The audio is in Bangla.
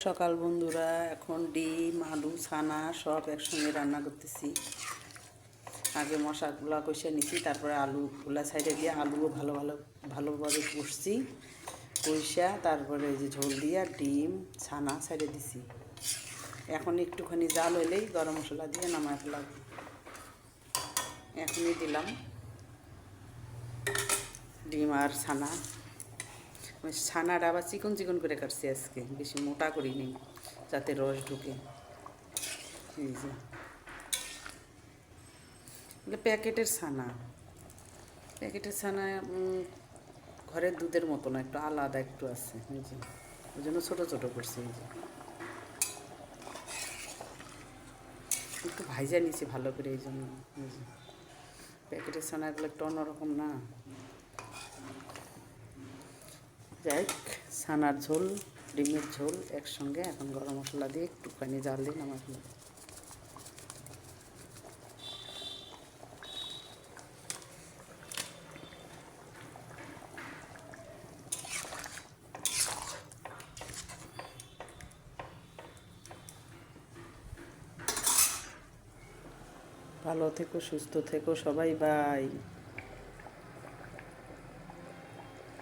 সকাল বন্ধুরা, এখন ডিম আলু ছানা সব একসঙ্গে রান্না করতেছি। আগে মশলাগুলা কষে নিছি, তারপরে আলুগুলা সাইডে দিয়ে আলুও ভালোভাবে কষছি। কষা তারপরে এই যে ঝোল দিয়ে ডিম ছানা সাইডে দিছি। এখন একটুখানি জাল হইলেই গরম মশলা দিয়ে নামায় ফেলাম। এখনই দিলাম ডিম আর ছানা। ছানাটা আবার চিকন চিকন করে কাটছি আজকে, বেশি মোটা করিনি যাতে রস ঢুকে। এই যে প্যাকেটের ছানা ঘরের দুধের মতো না, একটু আলাদা একটু আছে। এই যে ওই জন্য ছোটো ছোটো করছি। এই যে একটু ভাইজা নিছি ভালো করে, এই জন্য। এই যে প্যাকেটের ছানাগুলো একটু অন্যরকম না। যাই হোক, ছানার ঝোল ডিমের ঝোল একসঙ্গে এখন গরম মশলা দিয়ে একটুখানি জাল দিন আমার। ভালো থেকো, সুস্থ থেকো সবাই, বাই।